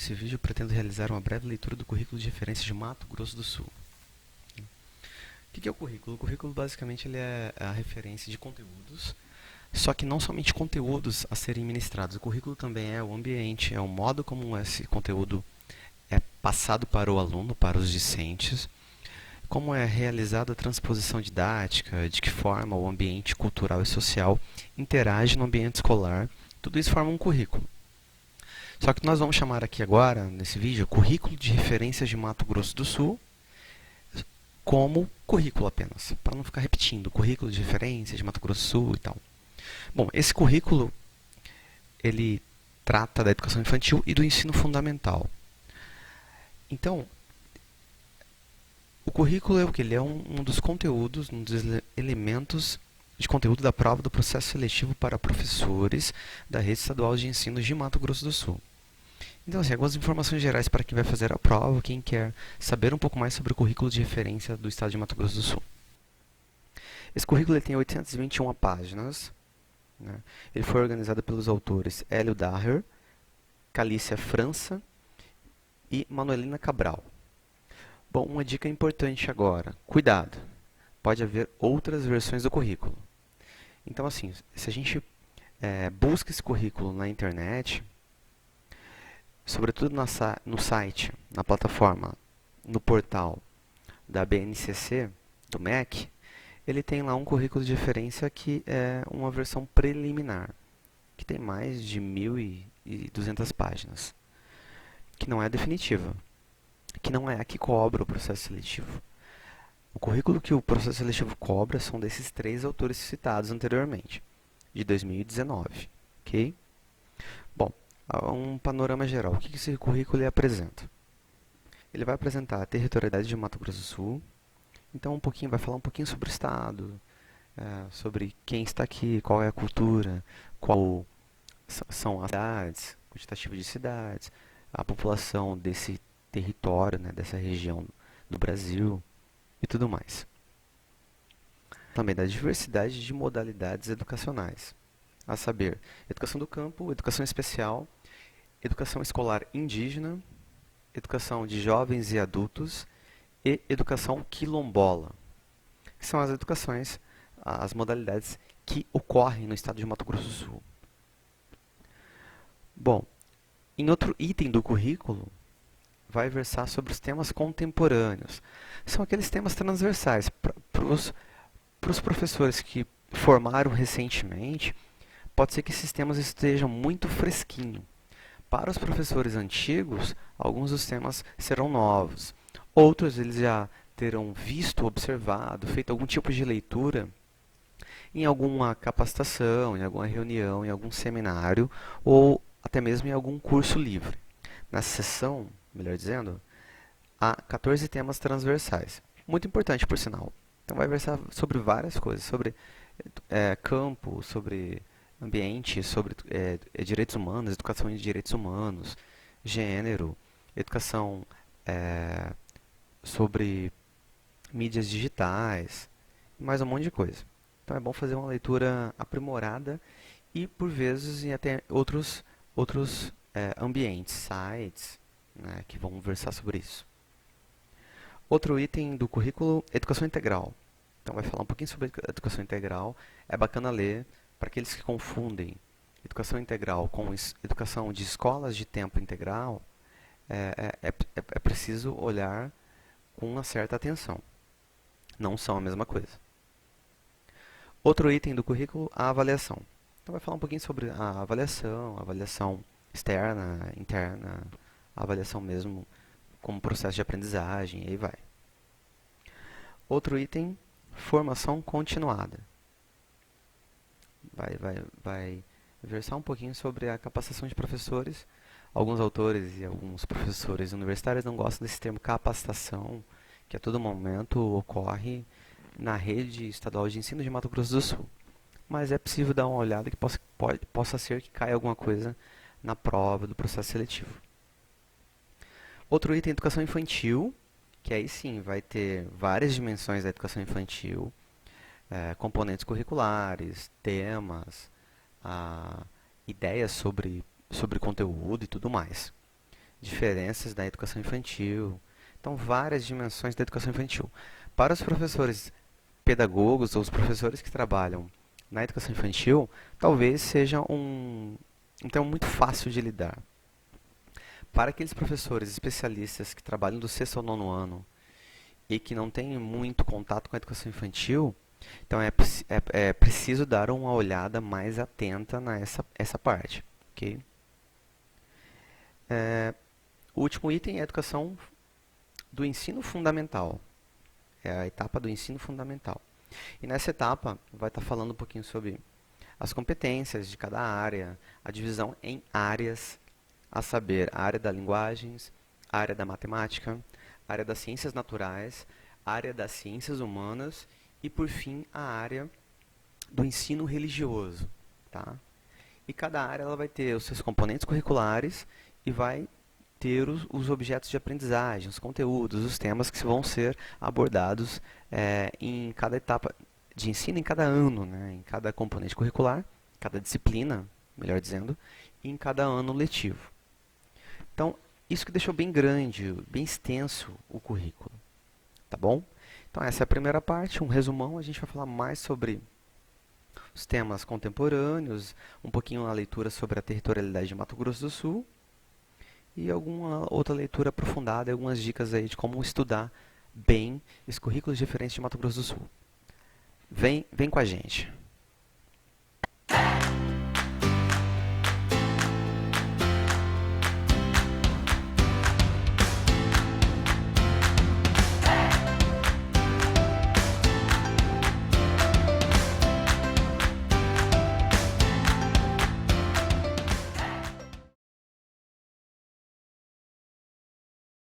Nesse vídeo eu pretendo realizar uma breve leitura do currículo de referência de Mato Grosso do Sul. O que é o currículo? O currículo basicamente ele é a referência de conteúdos, só que não somente conteúdos a serem ministrados. O currículo também é o ambiente, é o modo como esse conteúdo é passado para o aluno, para os discentes, como é realizada a transposição didática, de que forma o ambiente cultural e social interage no ambiente escolar. Tudo isso forma um currículo. Só que nós vamos chamar aqui agora, nesse vídeo, currículo de referências de Mato Grosso do Sul, como currículo apenas, para não ficar repetindo, currículo de referências de Mato Grosso do Sul e tal. Bom, esse currículo, ele trata da educação infantil e do ensino fundamental. Então, o currículo é o que? Ele é um dos conteúdos, um dos elementos de conteúdo da prova do processo seletivo para professores da Rede Estadual de Ensino de Mato Grosso do Sul. Então, assim, algumas informações gerais para quem vai fazer a prova, quem quer saber um pouco mais sobre o currículo de referência do estado de Mato Grosso do Sul. Esse currículo ele tem 821 páginas. Né? Ele foi organizado pelos autores Hélio Daher, Calícia França e Manuelina Cabral. Bom, uma dica importante agora. Cuidado! Pode haver outras versões do currículo. Então, assim, se a gente busca esse currículo na internet, sobretudo no site, na plataforma, no portal da BNCC, do MEC, ele tem lá um currículo de referência que é uma versão preliminar, que tem mais de 1.200 páginas, que não é definitiva, que não é a que cobra o processo seletivo. O currículo que o processo seletivo cobra são desses três autores citados anteriormente, de 2019, ok? Bom, um panorama geral. O que esse currículo apresenta? Ele vai apresentar a territorialidade de Mato Grosso do Sul, então vai falar um pouquinho sobre o estado, sobre quem está aqui, qual é a cultura, qual são as cidades, quantitativo de cidades, a população desse território, né, dessa região do Brasil e tudo mais. Também da diversidade de modalidades educacionais, a saber, educação do campo, educação especial, educação escolar indígena, educação de jovens e adultos e educação quilombola, que são as educações, as modalidades que ocorrem no estado de Mato Grosso do Sul. Bom, em outro item do currículo, vai versar sobre os temas contemporâneos. São aqueles temas transversais para os professores que formaram recentemente. Pode ser que esses temas estejam muito fresquinhos. Para os professores antigos, alguns dos temas serão novos. Outros eles já terão visto, observado, feito algum tipo de leitura em alguma capacitação, em alguma reunião, em algum seminário ou até mesmo em algum curso livre. Nessa sessão, melhor dizendo, há 14 temas transversais. Muito importante, por sinal. Então vai versar sobre várias coisas, sobre campo, sobre ambiente, sobre direitos humanos, educação de direitos humanos, gênero, educação sobre mídias digitais, e mais um monte de coisa. Então é bom fazer uma leitura aprimorada e, por vezes, em até outros ambientes, sites, né, que vão versar sobre isso. Outro item do currículo, educação integral. Então vai falar um pouquinho sobre educação integral. É bacana ler para aqueles que confundem educação integral com educação de escolas de tempo integral. É preciso olhar com uma certa atenção. Não são a mesma coisa. Outro item do currículo, a avaliação. Então vai falar um pouquinho sobre a avaliação externa, interna, a avaliação mesmo como processo de aprendizagem, e aí vai. Outro item, formação continuada. Vai versar um pouquinho sobre a capacitação de professores. Alguns autores e alguns professores universitários não gostam desse termo capacitação, que a todo momento ocorre na rede estadual de ensino de Mato Grosso do Sul. Mas é possível dar uma olhada que possa ser que caia alguma coisa na prova do processo seletivo. Outro item, educação infantil, que aí sim vai ter várias dimensões da educação infantil, componentes curriculares, temas, ideias sobre conteúdo e tudo mais. diferenças da educação infantil. Então, várias dimensões da educação infantil. Para os professores pedagogos ou os professores que trabalham na educação infantil, talvez seja um tema muito fácil de lidar. Para aqueles professores especialistas que trabalham do sexto ao nono ano e que não têm muito contato com a educação infantil, então é preciso dar uma olhada mais atenta nessa essa parte. Ok? O último item é a educação do ensino fundamental. É a etapa do ensino fundamental. E nessa etapa vai estar falando um pouquinho sobre as competências de cada área, a divisão em áreas, a saber, a área das linguagens, a área da matemática, a área das ciências naturais, a área das ciências humanas e, por fim, a área do ensino religioso. Tá? E cada área ela vai ter os seus componentes curriculares e vai ter os objetos de aprendizagem, os conteúdos, os temas que vão ser abordados em cada etapa de ensino, em cada ano, né, em cada componente curricular, cada disciplina, melhor dizendo, e em cada ano letivo. Então, isso que deixou bem grande, bem extenso o currículo, tá bom? Então, essa é a primeira parte, um resumão. A gente vai falar mais sobre os temas contemporâneos, um pouquinho a leitura sobre a territorialidade de Mato Grosso do Sul e alguma outra leitura aprofundada, algumas dicas aí de como estudar bem os currículos diferentes de Mato Grosso do Sul. Vem com a gente!